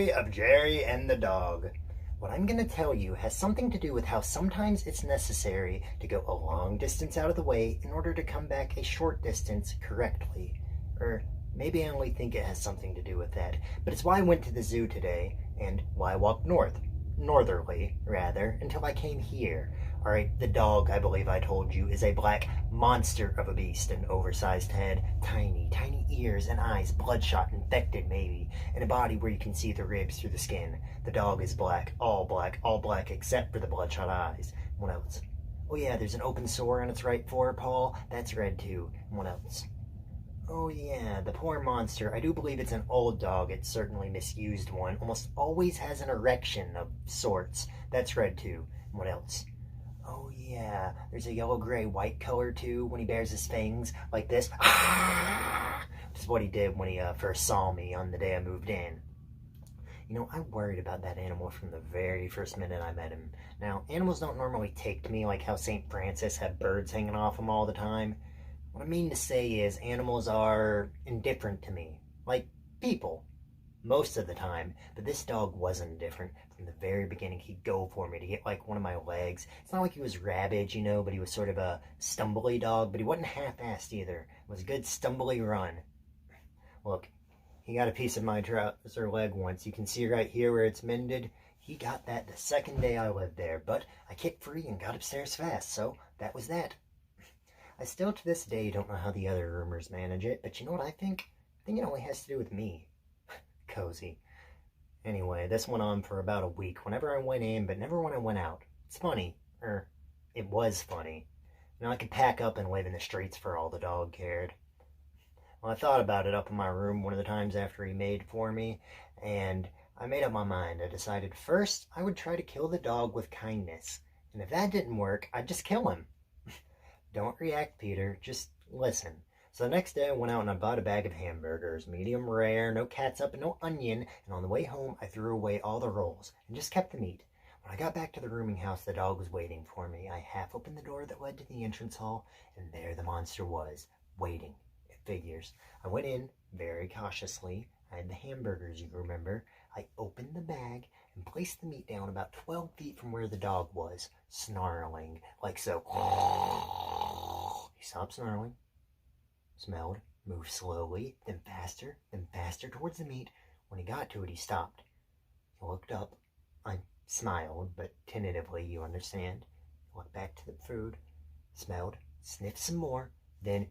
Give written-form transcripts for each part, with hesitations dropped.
story of Jerry and the dog. What I'm going to tell you has something to do with how sometimes it's necessary to go a long distance out of the way in order to come back a short distance correctly. Or maybe I only think it has something to do with that. But it's why I went to the zoo today, and why I walked northerly, rather, until I came here. Alright, the dog, I believe I told you, is a black monster of a beast. An oversized head, tiny ears and eyes, bloodshot, infected maybe, and a body where you can see the ribs through the skin. The dog is all black except for the bloodshot eyes. What else? Oh yeah, there's an open sore on its right forepaw. That's red too. What else? Oh yeah, the poor monster. I do believe it's an old dog. It's certainly misused one. Almost always has an erection of sorts. That's red too. What else? Oh yeah, there's a yellow-gray-white color too when he bares his fangs like this. Which is what he did when he first saw me on the day I moved in. You know, I worried about that animal from the very first minute I met him. Now, animals don't normally take to me like how St. Francis had birds hanging off him all the time. What I mean to say is animals are indifferent to me, like people, most of the time. But this dog wasn't indifferent. From the very beginning, he'd go for me to get like one of my legs. It's not like he was rabid, you know, but he was sort of a stumbly dog, but he wasn't half-assed either. It was a good stumbly run. Look, he got a piece of my trouser leg once. You can see right here where it's mended. He got that the second day I lived there, but I kicked free and got upstairs fast, so that was that. I still to this day don't know how the other roomers manage it, but you know what I think? I think it only has to do with me. Cozy. Anyway, this went on for about a week, whenever I went in, but never when I went out. It's funny. It was funny. You know, I could pack up and live in the streets for all the dog cared. Well, I thought about it up in my room one of the times after he made for me, and I made up my mind. I decided first I would try to kill the dog with kindness, and if that didn't work, I'd just kill him. Don't react, Peter. Just listen. So the next day I went out and I bought a bag of hamburgers, medium rare, no catsup and no onion, and on the way home I threw away all the rolls and just kept the meat. When I got back to the rooming house, the dog was waiting for me. I half opened the door that led to the entrance hall, and there the monster was, waiting. It figures. I went in very cautiously. I had the hamburgers, you remember. I opened the bag and placed the meat down about 12 feet from where the dog was, snarling, like so. He stopped snarling, smelled, moved slowly, then faster towards the meat. When he got to it, he stopped. He looked up. I smiled, but tentatively, you understand. He looked back to the food, smelled, sniffed some more, then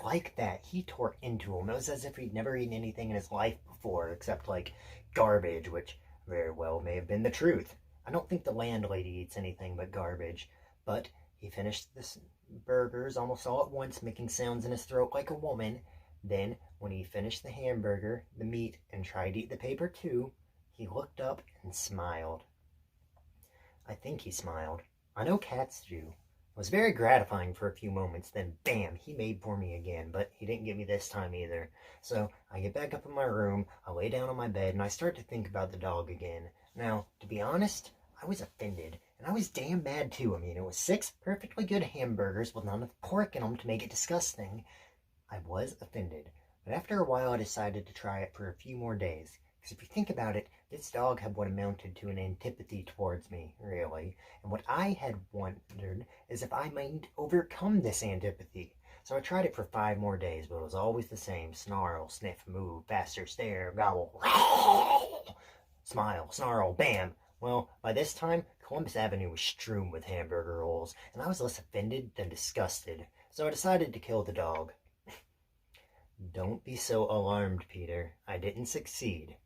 like that. He tore into him. It was as if he'd never eaten anything in his life before, except like garbage, which very well may have been the truth. I don't think the landlady eats anything but garbage, but he finished the burgers almost all at once, making sounds in his throat like a woman. Then, when he finished the hamburger, the meat, and tried to eat the paper too, he looked up and smiled. I think he smiled. I know cats do. It was very gratifying for a few moments, then bam, he made for me again, but he didn't get me this time either. So, I get back up in my room, I lay down on my bed, and I start to think about the dog again. Now, to be honest, I was offended, and I was damn mad too. I mean, it was 6 perfectly good hamburgers with not enough pork in them to make it disgusting. I was offended, but after a while I decided to try it for a few more days. Because if you think about it, this dog had what amounted to an antipathy towards me, really. And what I had wondered is if I might overcome this antipathy. So I tried it for 5 more days, but it was always the same. Snarl, sniff, move, faster, stare, gobble, smile, snarl, bam. Well, by this time, Columbus Avenue was strewn with hamburger rolls, and I was less offended than disgusted. So I decided to kill the dog. Don't be so alarmed, Peter. I didn't succeed.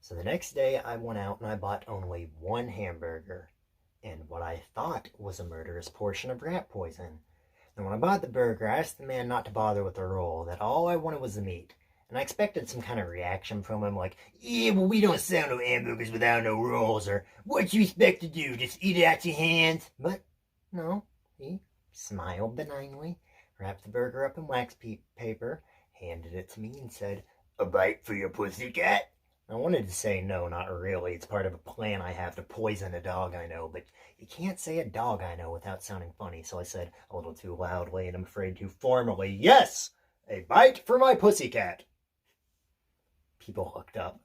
So the next day I went out and I bought only 1 hamburger, and what I thought was a murderous portion of rat poison. And when I bought the burger, I asked the man not to bother with the roll, that all I wanted was the meat. And I expected some kind of reaction from him, like, yeah, well, we don't sell no hamburgers without no rolls, or what you expect to do, just eat it out your hands? But no, he smiled benignly, wrapped the burger up in wax paper, handed it to me, and said, "A bite for your pussycat?" I wanted to say no, not really. It's part of a plan I have to poison a dog I know, but you can't say a dog I know without sounding funny, so I said a little too loudly, and I'm afraid too formally, "Yes, a bite for my pussycat." People looked up.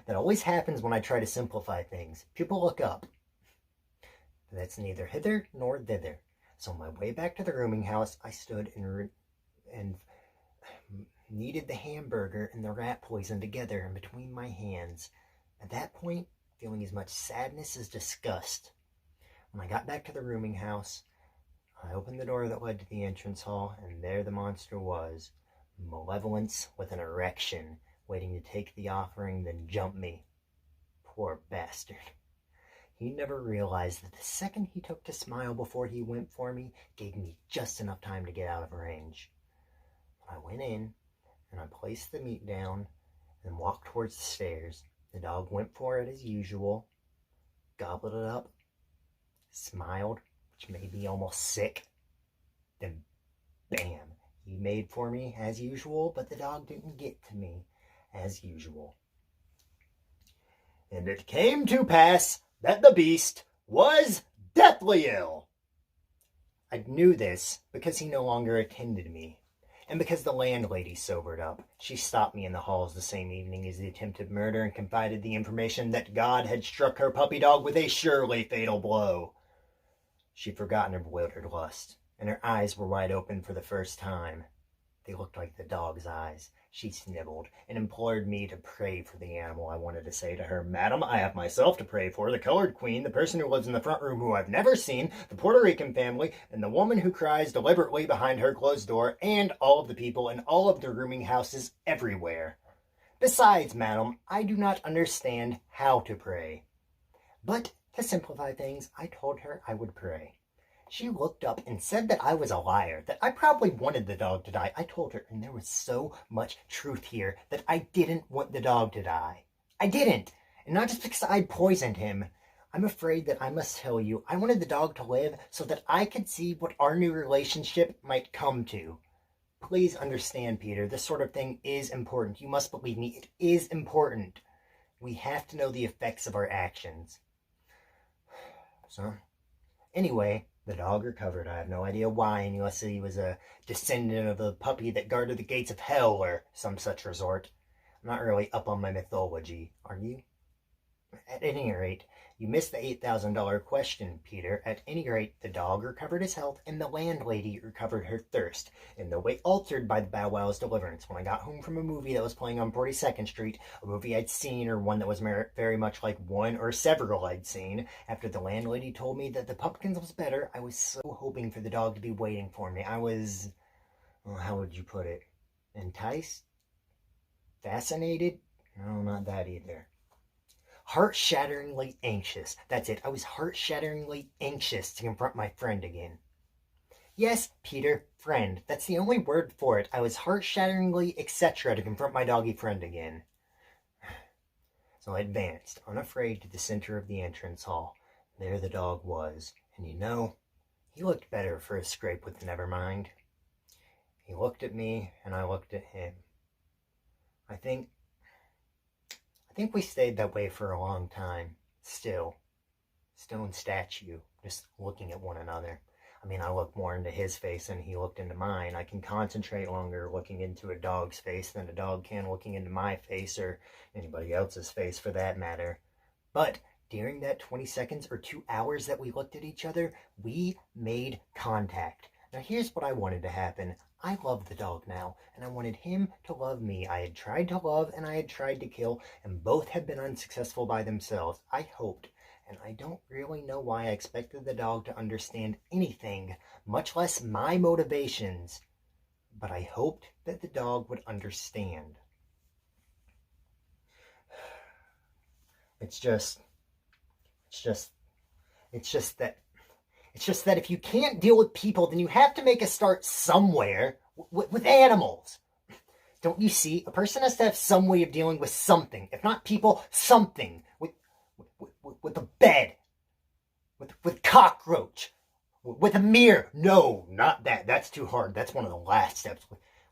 That always happens when I try to simplify things. People look up. But that's neither hither nor thither. So on my way back to the rooming house, I stood and kneaded the hamburger and the rat poison together in between my hands. At that point, feeling as much sadness as disgust. When I got back to the rooming house, I opened the door that led to the entrance hall, and there the monster was. Malevolence with an erection, waiting to take the offering, then jump me. Poor bastard. He never realized that the second he took to smile before he went for me gave me just enough time to get out of range. I went in, and I placed the meat down, and walked towards the stairs. The dog went for it as usual, gobbled it up, smiled, which made me almost sick. Then, bam, he made for me as usual, but the dog didn't get to me as usual. And it came to pass that the beast was deathly ill. I knew this because he no longer attended me, and because the landlady sobered up. She stopped me in the halls the same evening as the attempted murder and confided the information that God had struck her puppy dog with a surely fatal blow. She'd forgotten her bewildered lust, and her eyes were wide open for the first time. They looked like the dog's eyes. She sniveled and implored me to pray for the animal. I wanted to say to her, "Madam, I have myself to pray for, the colored queen, the person who lives in the front room who I've never seen, the Puerto Rican family, and the woman who cries deliberately behind her closed door, and all of the people in all of the rooming houses everywhere. Besides, madam, I do not understand how to pray." But to simplify things, I told her I would pray. She looked up and said that I was a liar, that I probably wanted the dog to die. I told her, and there was so much truth here, that I didn't want the dog to die. I didn't. And not just because I'd poisoned him. I'm afraid that I must tell you, I wanted the dog to live so that I could see what our new relationship might come to. Please understand, Peter, this sort of thing is important. You must believe me, it is important. We have to know the effects of our actions. So, anyway, the dog recovered. I have no idea why, unless he was a descendant of the puppy that guarded the gates of hell or some such resort. I'm not really up on my mythology, are you? At any rate, you missed the $8,000 question, Peter. At any rate, the dog recovered his health, and the landlady recovered her thirst, in no way altered by the Bow Wow's deliverance. When I got home from a movie that was playing on 42nd Street, a movie I'd seen, or one that was very much like one or several I'd seen, after the landlady told me that the Pumpkins was better, I was so hoping for the dog to be waiting for me. I was, well, how would you put it? Enticed? Fascinated? No, not that either. Heart-shatteringly anxious. That's it. I was heart-shatteringly anxious to confront my friend again. Yes, Peter, friend. That's the only word for it. I was heart-shatteringly etc. to confront my doggy friend again. So I advanced, unafraid, to the center of the entrance hall. There the dog was. And you know, he looked better for a scrape with Nevermind. He looked at me, and I looked at him. I think we stayed that way for a long time. Still. Stone statue, just looking at one another. I mean, I looked more into his face than he looked into mine. I can concentrate longer looking into a dog's face than a dog can looking into my face, or anybody else's face for that matter. But during that 20 seconds or 2 hours that we looked at each other, we made contact. Now here's what I wanted to happen. I love the dog now, and I wanted him to love me. I had tried to love, and I had tried to kill, and both had been unsuccessful by themselves. I hoped, and I don't really know why I expected the dog to understand anything, much less my motivations, but I hoped that the dog would understand. It's just that if you can't deal with people, then you have to make a start somewhere with animals. Don't you see? A person has to have some way of dealing with something. If not people, something. With a bed. With cockroach. With a mirror. No, not that. That's too hard. That's one of the last steps.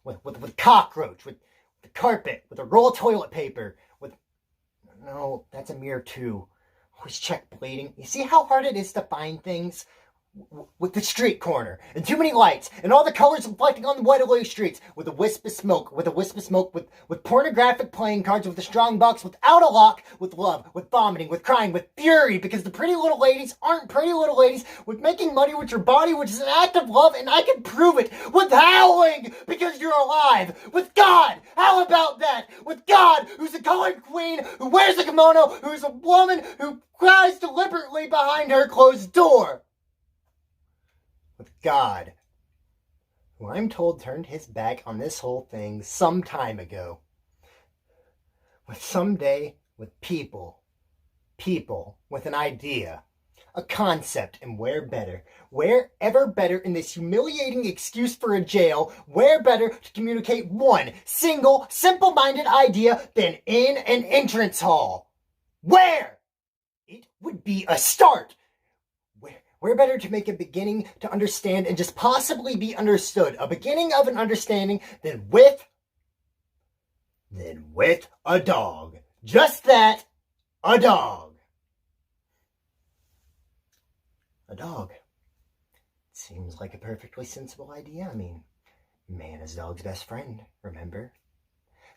With cockroach. With the carpet. With a roll of toilet paper. No, that's a mirror too. Always check bleeding. You see how hard it is to find things? with the street corner, and too many lights, and all the colors reflecting on the Waterloo streets, with a wisp of smoke, with pornographic playing cards, with a strong box, without a lock, with love, with vomiting, with crying, with fury, because the pretty little ladies aren't pretty little ladies, with making money with your body, which is an act of love, and I can prove it, with howling, because you're alive, with God, how about that, with God, who's a colored queen, who wears a kimono, who's a woman, who cries deliberately behind her closed door. With God, who I'm told turned his back on this whole thing some time ago. With someday, with people, with an idea, a concept, and wherever better in this humiliating excuse for a jail, where better to communicate one single, simple-minded idea than in an entrance hall? Where? It would be a start. Where better to make a beginning to understand and just possibly be understood, a beginning of an understanding than with a dog. Just that, a dog. A dog. Seems like a perfectly sensible idea. I mean, man is dog's best friend, remember?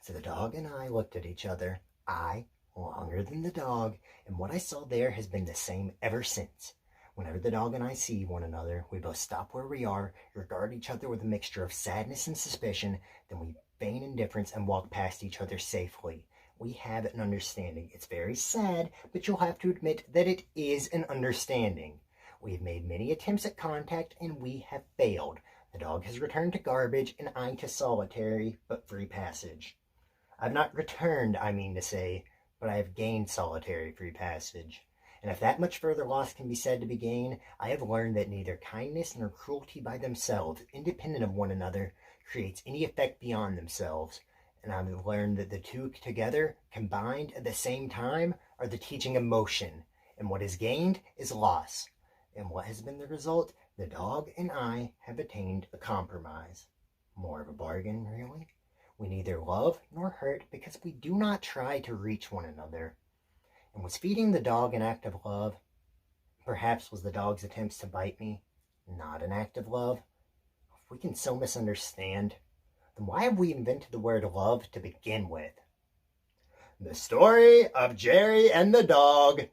So the dog and I looked at each other, I longer than the dog, and what I saw there has been the same ever since. Whenever the dog and I see one another, we both stop where we are, regard each other with a mixture of sadness and suspicion, then we feign indifference and walk past each other safely. We have an understanding. It's very sad, but you'll have to admit that it is an understanding. We have made many attempts at contact, and we have failed. The dog has returned to garbage, and I to solitary, but free passage. I've not returned, I mean to say, but I have gained solitary free passage. And if that much further loss can be said to be gained, I have learned that neither kindness nor cruelty by themselves, independent of one another, creates any effect beyond themselves. And I've learned that the two together, combined at the same time, are the teaching of motion. And what is gained is loss. And what has been the result? The dog and I have attained a compromise. More of a bargain, really? We neither love nor hurt because we do not try to reach one another. And was feeding the dog an act of love? Perhaps was the dog's attempts to bite me not an act of love? If we can so misunderstand, then why have we invented the word love to begin with? The story of Jerry and the dog.